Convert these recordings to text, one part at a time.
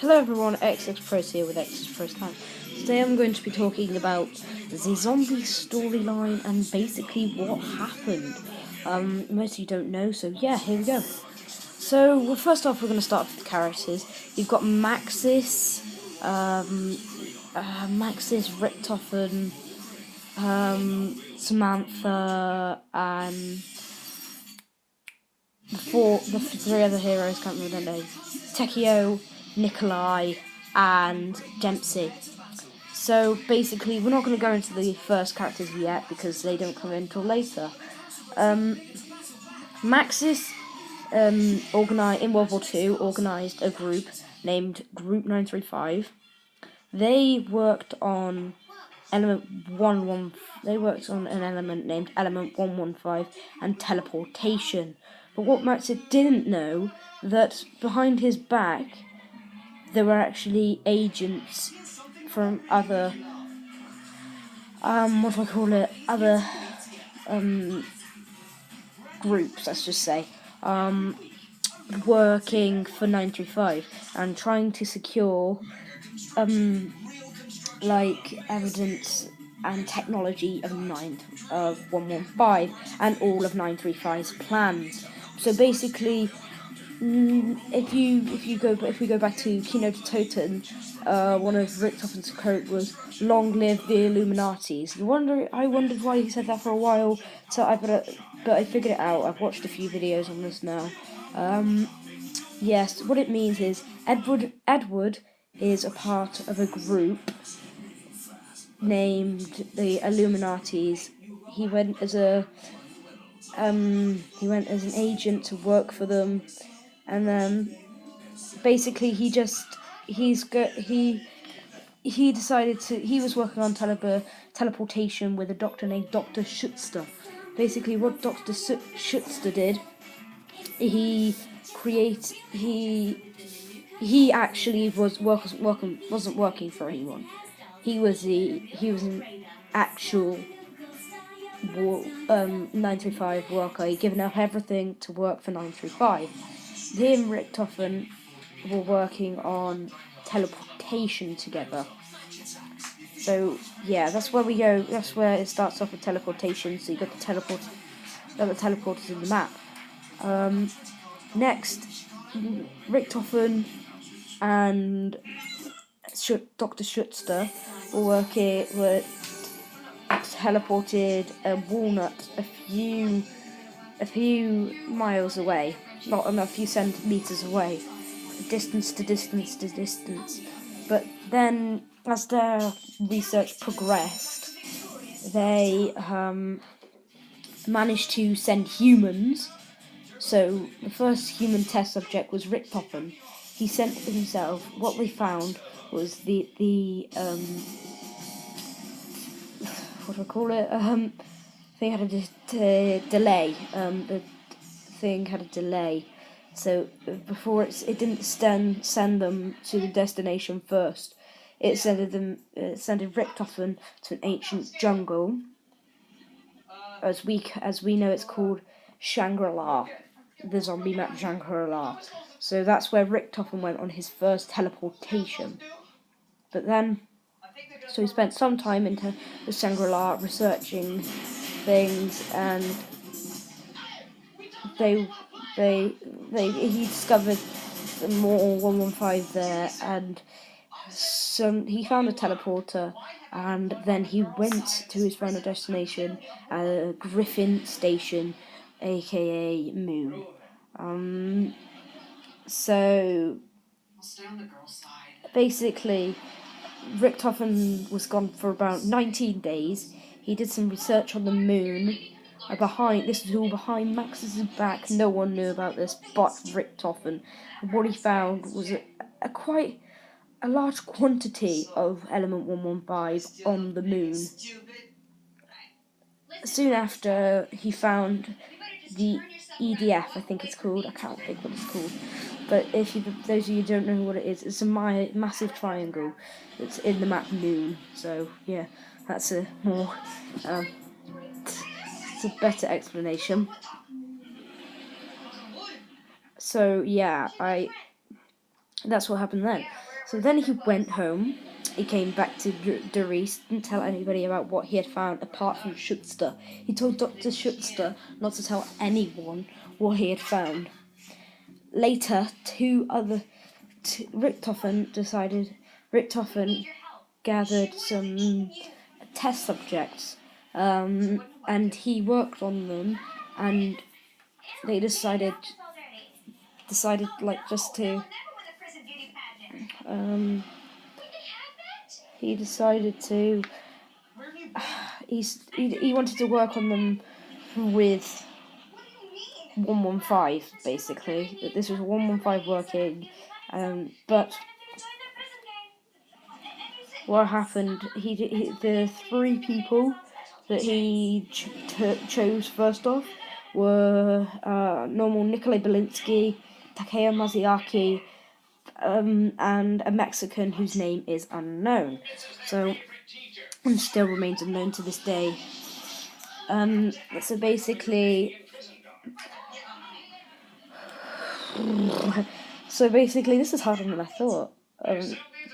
Hello everyone, XX Pros here with XX Pros Time. Today I'm going to be talking about the zombie storyline and basically what happened. Most of you don't know, so yeah, here we go. So, first off, we're going to start with the characters. You've got Maxis, Richtofen, Samantha, and the three other heroes, can't remember their names. Tekio, Nikolai, and Dempsey. So basically, we're not going to go into the first characters yet because they don't come in until later. Maxis, in World War II, organised a group named Group 935. They worked on They worked on an element named Element 115 and teleportation. But what Maxis didn't know that behind his back there were actually agents from other other groups, let's just say, working for 935 and trying to secure evidence and technology of 115 and all of 935's plans. So basically, if we go back to Keynote to Toten, one of Richtofen's quote was "Long live the Illuminatis." I wondered why he said that for a while, but I figured it out. I've watched a few videos on this now. Yes, what it means is Edward is a part of a group named the Illuminatis. He went as an agent to work for them, and then basically he was working on teleportation with a doctor named Dr. Schutzter. Basically, what Dr. Schutzter did, he actually wasn't working for anyone. He was an actual 935 worker. He'd given up everything to work for 935. He and Richtofen were working on teleportation together. So yeah, that's where we go. That's where it starts off with teleportation. So you got the teleporters in the map. Next, Richtofen and Dr. Schutzter were teleported a walnut a few miles away, not a few centimeters away, distance to distance. But then, as their research progressed, they managed to send humans. So the first human test subject was Richtofen. He sent himself. What we found was the what do I call it? Thing had a delay. The thing had a delay, so before it didn't send them to the destination first. It sent Richtofen to an ancient jungle. As we know, it's called Shangri-La, the zombie map Shangri-La. So that's where Richtofen went on his first teleportation. But then, so he spent some time into the Shangri-La researching things, and he discovered more 115 there, and he found a teleporter, and then he went to his final destination, Griffin Station, aka Moon. So basically, Richtofen was gone for about 19 days. He did some research on the moon. This was all behind Max's back. No one knew about this but Richtofen. And what he found was quite a large quantity of element 115 on the moon. Soon after, he found the EDF, I think it's called. I can't think what it's called. But those of you who don't know what it is, it's a massive triangle that's in the map Moon. So yeah, that's a more it's a better explanation. So yeah, that's what happened then. So then he went home. He came back to Doris, didn't tell anybody about what he had found apart from Schuster. He told Dr. Schuster not to tell anyone what he had found. Later, Richtofen gathered some test subjects, and he worked on them, and they decided like just to he decided to he wanted to work on them with 115 basically. This was 115 working, but what happened? The three people that he chose first off were normal Nikolai Belinsky, Takeo Maziaki, and a Mexican whose name is unknown. So, and still remains unknown to this day. So basically, this is harder than I thought.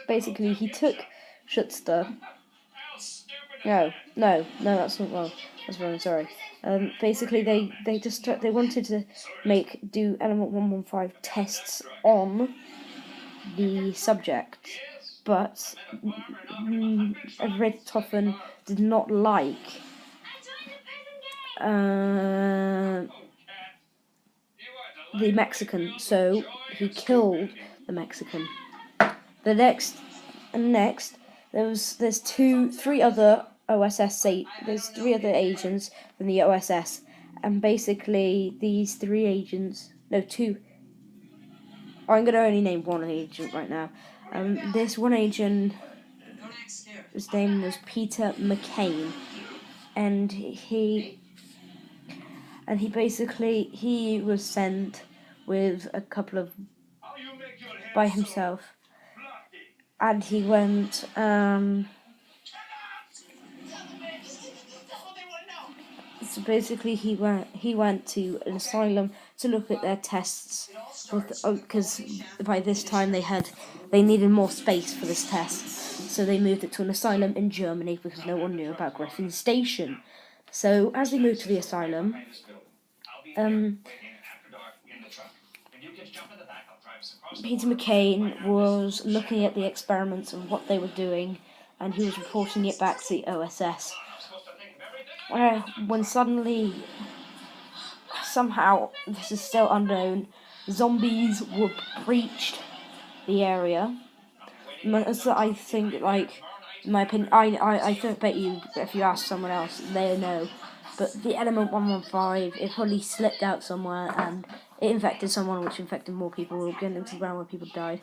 Basically, he took Schuster. No, that's not wrong. That's wrong. Sorry. Basically, they wanted to do element 115 tests on the subject, but Richthofen did not like the Mexican, so he killed the Mexican. There's three other there's three other agents from the OSS, and basically these three agents, two. I'm gonna only name one agent right now. This one agent, his name was Peter McCain, and he was sent with a couple of by himself, and he went so basically he went to an asylum to look at their tests, because by this time they needed more space for this test, so they moved it to an asylum in Germany because no one knew about Griffin Station. So as they moved to the asylum, Peter McCain was looking at the experiments and what they were doing, and he was reporting it back to the OSS. When suddenly, somehow, this is still unknown, zombies were breached the area. So I think, like, in my opinion, I don't bet you, if you ask someone else, they know. But the element 115, it probably slipped out somewhere, and it infected someone, which infected more people, getting into the ground where people died.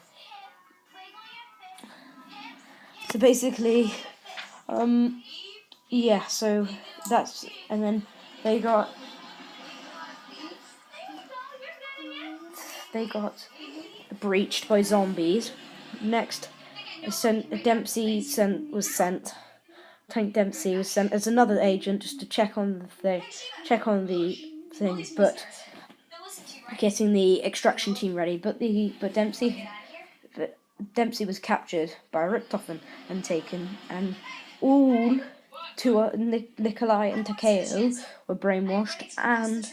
So basically, so that's, and then they got breached by zombies. Next, Tank Dempsey was sent as another agent just to check on the thing, but getting the extraction team ready. But Dempsey was captured by Richthofen and taken, and all Nikolai and Takeo were brainwashed, and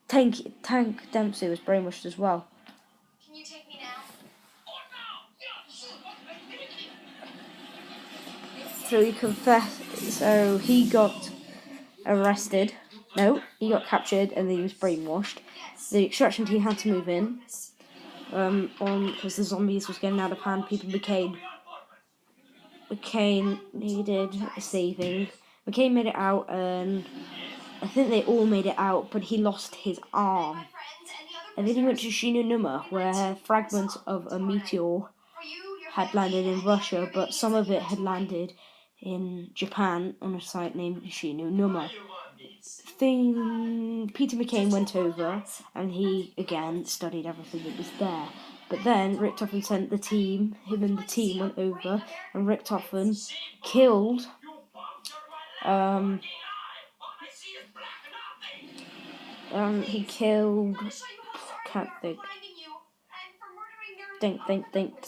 Tank Dempsey was brainwashed as well. Can you take me now? So he confessed. So he got arrested. No, he got captured and then he was brainwashed. The extraction team had to move in, because the zombies was getting out of hand. McCain needed saving. McCain made it out, and I think they all made it out, but he lost his arm. And then he went to Shinonuma, where fragments of a meteor had landed in Russia, but some of it had landed in Japan on a site named Shinonuma. Peter McCain went over, and he again studied everything that was there. But then Richthofen sent the team. Him and the team went over, and Richthofen killed He killed. Can't think. Think. I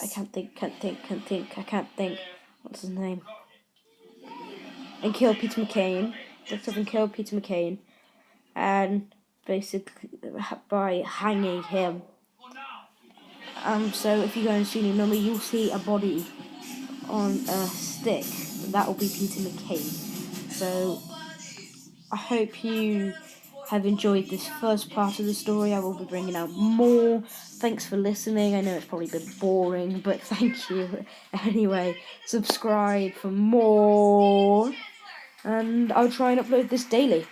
can't think. What's his name? And killed Peter McCain. Looked up and killed Peter McCain, and basically by hanging him. So if you go and see New Number, you'll see a body on a stick. That will be Peter McCain. So I hope you have enjoyed this first part of the story. I will be bringing out more. Thanks for listening. I know it's probably been boring, but thank you. Anyway, subscribe for more. And I'll try and upload this daily.